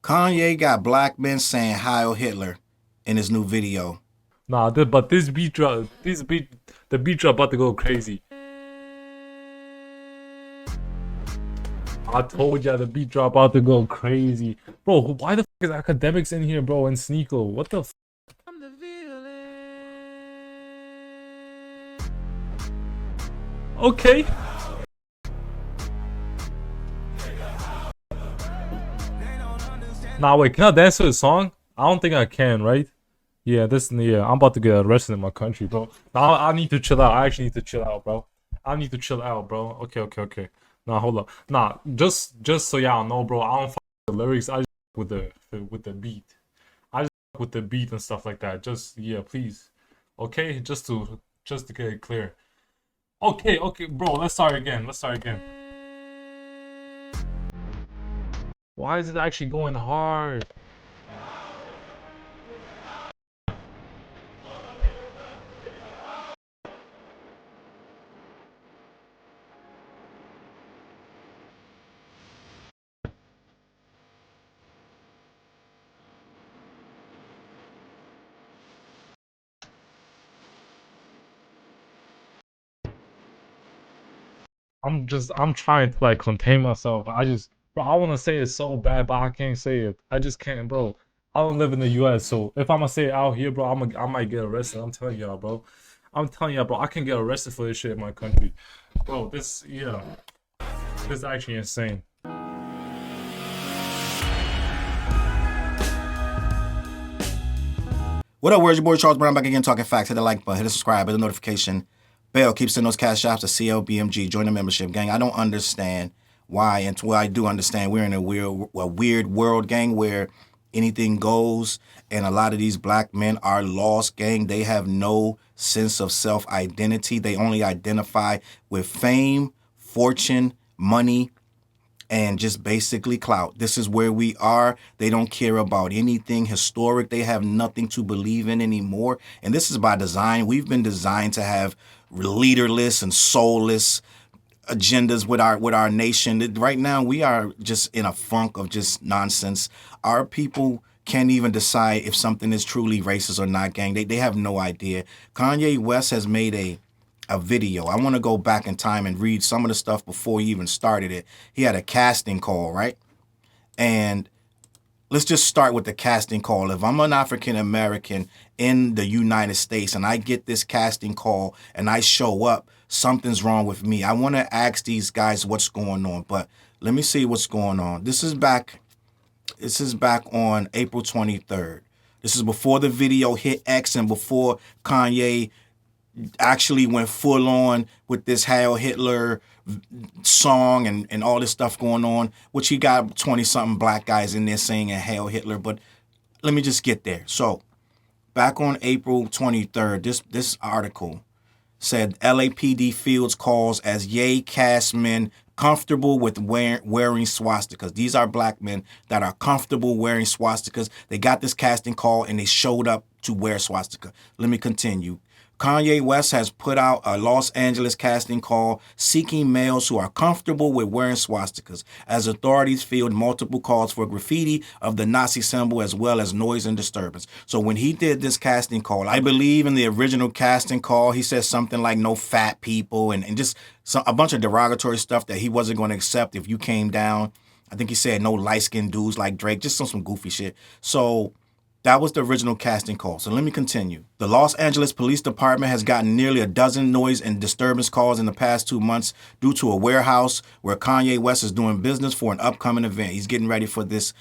Kanye got black men saying Heil Hitler in his new video. Nah, but this beat drop, the beat drop about to go crazy. I told ya the beat drop about to go crazy, bro. Why the fuck is academics in here, bro? And Sneeko, what the? I'm the villain. Okay. Nah, wait, can I dance to the song? I don't think I can, right? Yeah, I'm about to get arrested in my country, bro. Nah, I need to chill out. I actually need to chill out, bro. I need to chill out, bro. Okay. Nah, hold up. Nah, just so y'all know, bro, I don't fuck with the lyrics. I just fuck with the beat. I just fuck with the beat and stuff like that. Just yeah, please. Okay, just to get it clear. Okay, bro. Let's start again. Why is it actually going hard? I'm trying to like contain myself. Bro, I want to say it so bad, but I can't say it. I just can't, bro. I don't live in the US, so if I'm gonna say it out here, bro, I might get arrested. I'm telling y'all, bro. I can get arrested for this shit in my country. Bro, this is actually insane. What up, where's your boy Charles Brown back again talking facts. Hit the like button, hit the subscribe, hit the notification bell. Keep sending those Cashaps to CLBMG. Join the membership, gang. I don't understand why, and I do understand we're in a weird world, gang, where anything goes, and a lot of these black men are lost, gang. They have no sense of self-identity. They only identify with fame, fortune, money, and just basically clout. This is where we are. They don't care about anything historic. They have nothing to believe in anymore. And this is by design. We've been designed to have leaderless and soulless agendas with our nation. Right now, we are just in a funk of just nonsense. Our people can't even decide if something is truly racist or not, gang. They have no idea. Kanye West has made a video. I want to go back in time and read some of the stuff before he even started it. He had a casting call, right? And let's just start with the casting call. If I'm an African American in the United States and I get this casting call and I show up, something's wrong with me. I want to ask these guys what's going on, but let me see what's going on. This is back on April 23rd. This is before the video hit X and before Kanye actually went full on with this Heil Hitler song and all this stuff going on, which he got 20-something black guys in there saying Heil Hitler. But let me just get there. So back on April 23rd, this article said LAPD fields calls as Ye cast men comfortable with wearing swastikas. These are black men that are comfortable wearing swastikas. They got this casting call and they showed up to wear swastika. Let me continue. Kanye West has put out a Los Angeles casting call seeking males who are comfortable with wearing swastikas, as authorities field multiple calls for graffiti of the Nazi symbol as well as noise and disturbance. So when he did this casting call, I believe in the original casting call, he said something like no fat people and just a bunch of derogatory stuff that he wasn't going to accept if you came down. I think he said no light-skinned dudes like Drake, just some goofy shit. So that was the original casting call. So let me continue. The Los Angeles Police Department has gotten nearly a dozen noise and disturbance calls in the past 2 months due to a warehouse where Kanye West is doing business for an upcoming event. He's getting ready for this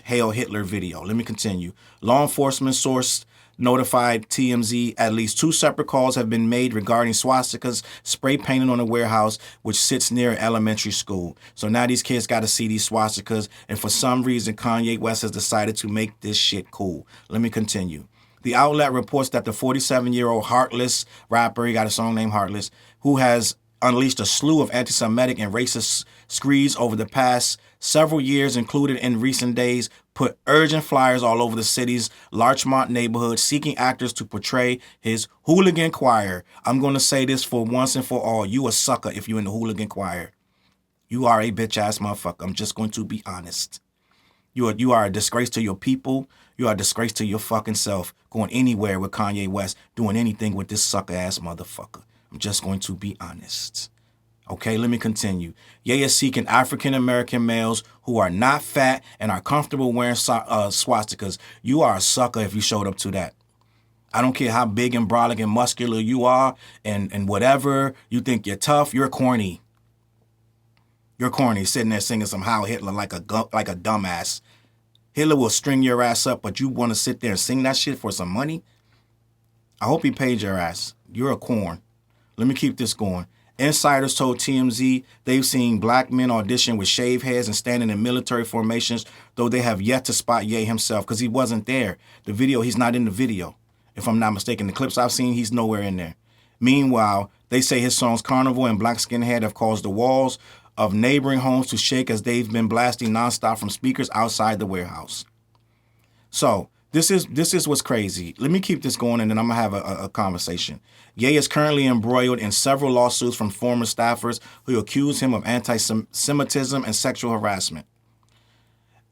Hail Hitler video. Let me continue. Law enforcement source notified TMZ at least 2 separate calls have been made regarding swastikas spray painted on a warehouse which sits near an elementary school. So now these kids got to see these swastikas, and for some reason Kanye West has decided to make this shit cool. Let me continue. The outlet reports that the 47-year-old Heartless rapper, he got a song named Heartless, who has unleashed a slew of anti-Semitic and racist screeds over the past several years, included in recent days, put urgent flyers all over the city's Larchmont neighborhood seeking actors to portray his hooligan choir. I'm going to say this for once and for all. You a sucker if you're in the hooligan choir. You are a bitch-ass motherfucker. I'm just going to be honest. You are a disgrace to your people. You are a disgrace to your fucking self. Going anywhere with Kanye West, doing anything with this sucker ass motherfucker. I'm just going to be honest. Okay, let me continue. Ye is seeking African American males who are not fat and are comfortable wearing swastikas. You are a sucker if you showed up to that. I don't care how big and brolic and muscular you are and whatever. You think you're tough, you're corny. You're corny, sitting there singing some Heil Hitler like a dumbass. Hitler will string your ass up, but you want to sit there and sing that shit for some money? I hope he paid your ass. You're a corn. Let me keep this going. Insiders told TMZ they've seen black men audition with shaved heads and standing in military formations, though they have yet to spot Ye himself because he wasn't there. The video, he's not in the video. If I'm not mistaken, the clips I've seen, he's nowhere in there. Meanwhile, they say his songs Carnival and Black Skinhead have caused the walls of neighboring homes to shake as they've been blasting nonstop from speakers outside the warehouse. So this is what's crazy. Let me keep this going and then I'm going to have a conversation. Ye is currently embroiled in several lawsuits from former staffers who accuse him of anti-Semitism and sexual harassment.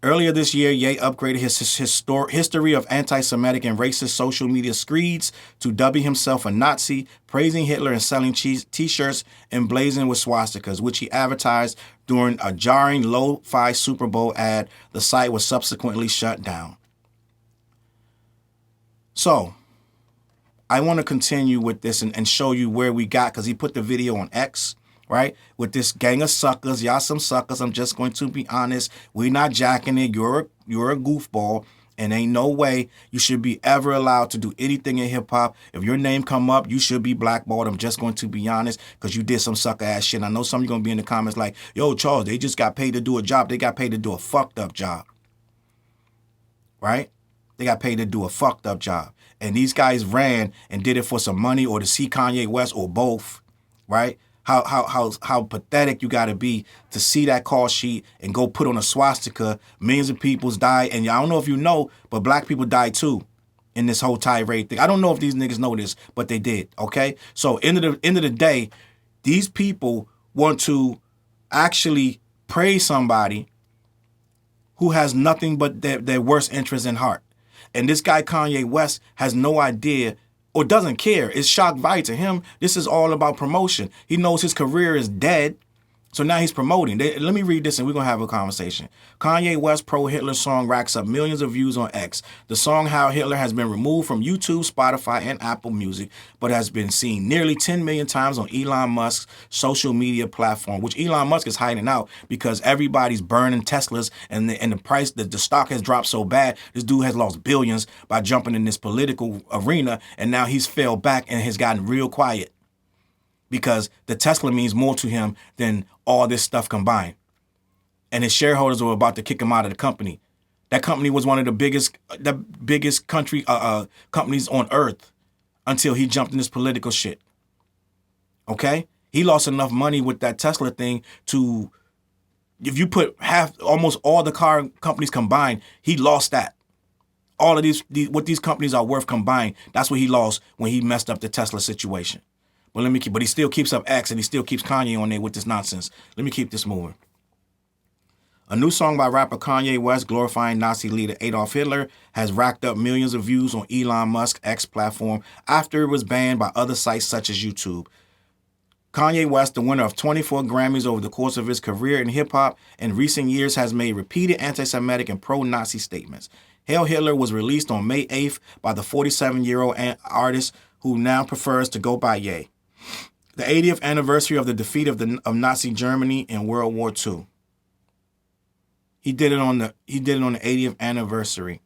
Earlier this year, Ye upgraded his history of anti-Semitic and racist social media screeds to dubbing himself a Nazi, praising Hitler, and selling T-shirts emblazoned with swastikas, which he advertised during a jarring lo-fi Super Bowl ad. The site was subsequently shut down. So, I want to continue with this and show you where we got, because he put the video on X, right? With this gang of suckers. Y'all some suckers. I'm just going to be honest. We're not jacking it. You're a goofball. And ain't no way you should be ever allowed to do anything in hip-hop. If your name come up, you should be blackballed. I'm just going to be honest, because you did some sucker-ass shit. I know some of you going to be in the comments like, yo, Challz, they just got paid to do a job. They got paid to do a fucked-up job. Right? They got paid to do a fucked-up job. And these guys ran and did it for some money or to see Kanye West or both, right? How pathetic you got to be to see that call sheet and go put on a swastika. Millions of people's died. And I don't know if you know, but black people died too in this whole tirade thing. I don't know if these niggas know this, but they did, okay? So end of the day, these people want to actually praise somebody who has nothing but their worst interest in heart. And this guy, Kanye West, has no idea or doesn't care. It's shock value to him. This is all about promotion. He knows his career is dead. So now he's promoting. Let me read this and we're going to have a conversation. Kanye West pro-Hitler song racks up millions of views on X. The song Heil Hitler has been removed from YouTube, Spotify, and Apple Music, but has been seen nearly 10 million times on Elon Musk's social media platform, which Elon Musk is hiding out because everybody's burning Teslas and the price, the stock has dropped so bad. This dude has lost billions by jumping in this political arena, and now he's fell back and has gotten real quiet. Because the Tesla means more to him than all this stuff combined. And his shareholders were about to kick him out of the company. That company was one of the biggest companies on earth until he jumped in this political shit. Okay? He lost enough money with that Tesla thing to, if you put almost all the car companies combined, he lost that. All of what these companies are worth combined, that's what he lost when he messed up the Tesla situation. But he still keeps up X and he still keeps Kanye on there with this nonsense. Let me keep this moving. A new song by rapper Kanye West glorifying Nazi leader Adolf Hitler has racked up millions of views on Elon Musk's X platform after it was banned by other sites such as YouTube. Kanye West, the winner of 24 Grammys over the course of his career in hip-hop, in recent years has made repeated anti-Semitic and pro-Nazi statements. Heil Hitler was released on May 8th by the 47-year-old artist who now prefers to go by Ye. The 80th anniversary of the defeat of Nazi Germany in World War II. He did it on the 80th anniversary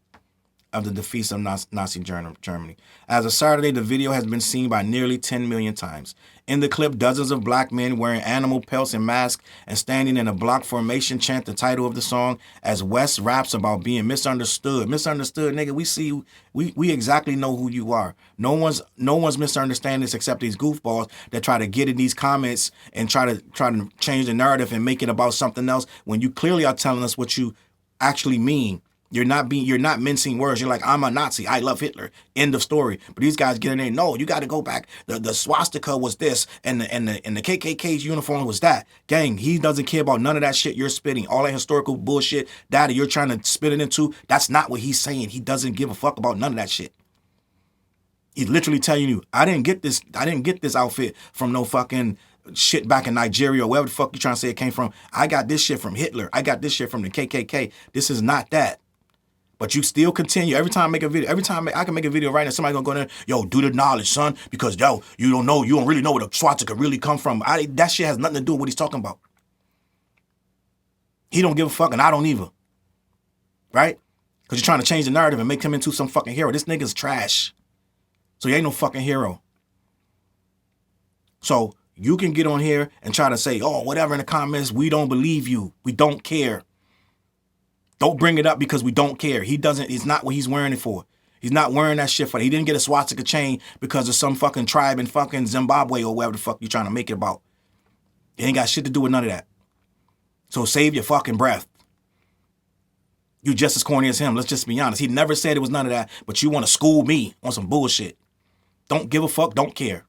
of the defeats of Nazi Germany. As of Saturday, the video has been seen by nearly 10 million times. In the clip, dozens of black men wearing animal pelts and masks and standing in a block formation chant the title of the song as West raps about being misunderstood. Misunderstood, nigga, we see you. We exactly know who you are. No one's misunderstanding this except these goofballs that try to get in these comments and try to change the narrative and make it about something else when you clearly are telling us what you actually mean You're not mincing words. You're like, I'm a Nazi. I love Hitler. End of story. But these guys get in there. No, you got to go back. The swastika was this, and the KKK's uniform was that. Gang, he doesn't care about none of that shit you're spitting. All that historical bullshit, that you're trying to spit it into. That's not what he's saying. He doesn't give a fuck about none of that shit. He's literally telling you, I didn't get this outfit from no fucking shit back in Nigeria or wherever the fuck you trying to say it came from. I got this shit from Hitler. I got this shit from the KKK. This is not that. But you still continue. Every time I make a video, every time I can make a video right now, somebody gonna go in there, yo, do the knowledge, son, because yo, you don't really know where the swastika really come from. That shit has nothing to do with what he's talking about. He don't give a fuck, and I don't either. Right? Because you're trying to change the narrative and make him into some fucking hero. This nigga's trash. So he ain't no fucking hero. So you can get on here and try to say, oh, whatever in the comments, we don't believe you. We don't care. Don't bring it up because we don't care. It's not what he's wearing it for. He's not wearing that shit for it. He didn't get a swastika chain because of some fucking tribe in fucking Zimbabwe or wherever the fuck you're trying to make it about. It ain't got shit to do with none of that. So save your fucking breath. You just as corny as him. Let's just be honest. He never said it was none of that, but you want to school me on some bullshit. Don't give a fuck. Don't care.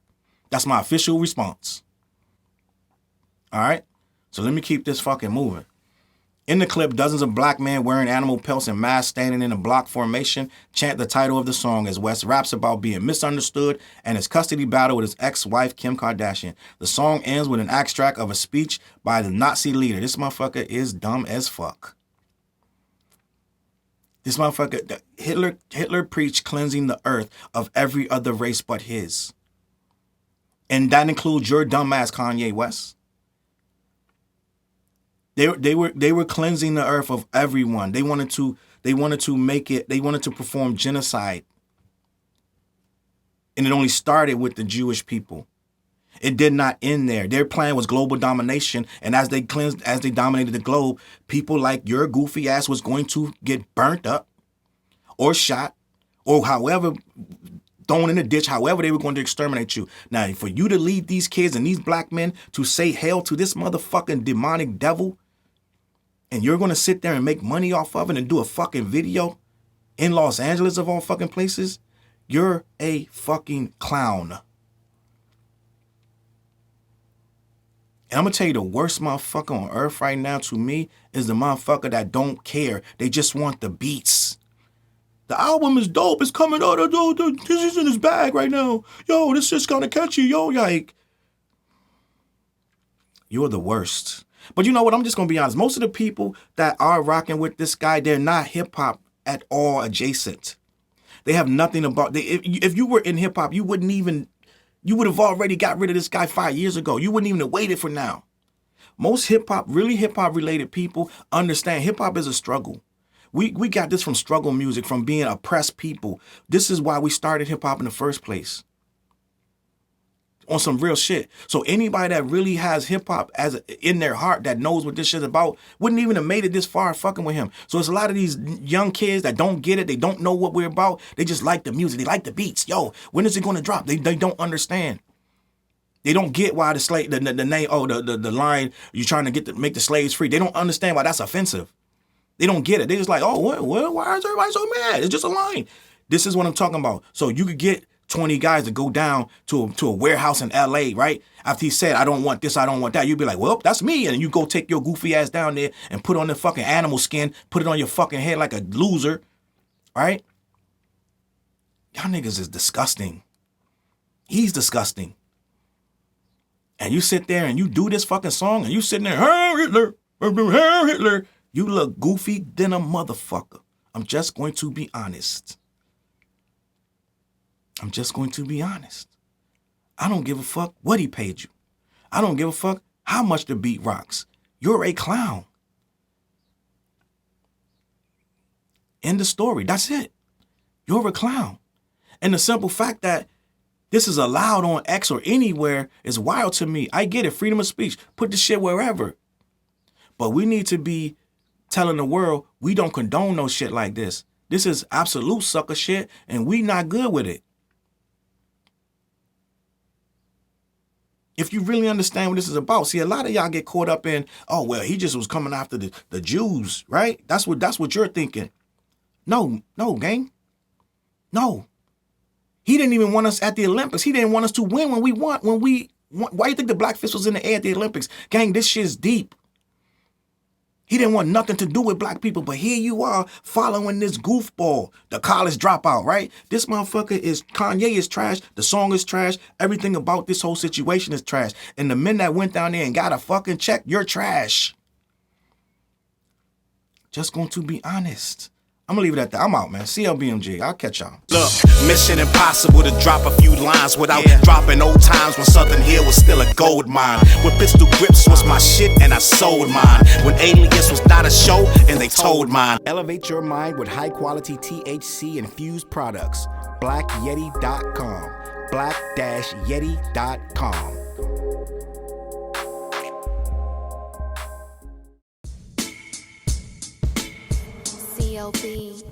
That's my official response. All right? So let me keep this fucking moving. In the clip, dozens of black men wearing animal pelts and masks standing in a block formation chant the title of the song as West raps about being misunderstood and his custody battle with his ex-wife, Kim Kardashian. The song ends with an extract of a speech by the Nazi leader. This motherfucker is dumb as fuck. This motherfucker, Hitler preached cleansing the earth of every other race but his. And that includes your dumb ass Kanye West. They were cleansing the earth of everyone. They wanted to perform genocide. And it only started with the Jewish people. It did not end there. Their plan was global domination. And as they dominated the globe, people like your goofy ass was going to get burnt up or shot or however thrown in a ditch, however they were going to exterminate you. Now, for you to lead these kids and these black men to say hell to this motherfucking demonic devil, and you're going to sit there and make money off of it and do a fucking video in Los Angeles of all fucking places, you're a fucking clown. And I'm going to tell you the worst motherfucker on earth right now to me is the motherfucker that don't care. They just want the beats. The album is dope. It's coming out. This is in his bag right now. Yo, this shit's kind of catchy. Yo, like, you're the worst. But you know what? I'm just going to be honest. Most of the people that are rocking with this guy, they're not hip-hop at all adjacent. They have nothing about... If you were in hip-hop, you would have already got rid of this guy 5 years ago. You wouldn't even have waited for now. Most really hip-hop related people understand hip-hop is a struggle. We got this from struggle music, from being oppressed people. This is why we started hip-hop in the first place. On some real shit. So anybody that really has hip-hop in their heart that knows what this shit is about wouldn't even have made it this far fucking with him. So it's a lot of these young kids that don't get it. They don't know what we're about. They just like the music. They like the beats. Yo, when is it going to drop? They don't understand. They don't get why the name, the line, you're trying to make the slaves free. They don't understand why that's offensive. They don't get it. They just like, oh, why is everybody so mad? It's just a line. This is what I'm talking about. So you could get 20 guys to go down to a warehouse in LA, right? After he said, I don't want this, I don't want that. You'd be like, well, that's me. And you go take your goofy ass down there and put on the fucking animal skin, put it on your fucking head like a loser, right? Y'all niggas is disgusting. He's disgusting. And you sit there and you do this fucking song and you sitting there, Hail Hitler, Hail Hitler. You look goofy than a motherfucker. I'm just going to be honest. I'm just going to be honest. I don't give a fuck what he paid you. I don't give a fuck how much the beat rocks. You're a clown. End of story. That's it. You're a clown. And the simple fact that this is allowed on X or anywhere is wild to me. I get it. Freedom of speech. Put the shit wherever. But we need to be telling the world we don't condone no shit like this. This is absolute sucker shit, and we not good with it. If you really understand what this is about, see, a lot of y'all get caught up in, oh, well, he just was coming after the Jews, right? That's what you're thinking. No, gang. No. He didn't even want us at the Olympics. He didn't want us to win when we won. Why you think the black fist was in the air at the Olympics? Gang, this shit's deep. He didn't want nothing to do with black people, but here you are following this goofball, the college dropout, right? This motherfucker Kanye is trash, the song is trash, everything about this whole situation is trash. And the men that went down there and got a fucking check, you're trash. Just going to be honest. I'm gonna leave it at that. I'm out, man. CLBMG. I'll catch y'all. Look, mission impossible to drop a few lines without dropping old times when Southern Hill was still a gold mine. When pistol grips was my shit and I sold mine. When Alias was not a show and they told mine. Elevate your mind with high quality THC infused products. BlackYeti.com. Black-Yeti.com. CLB.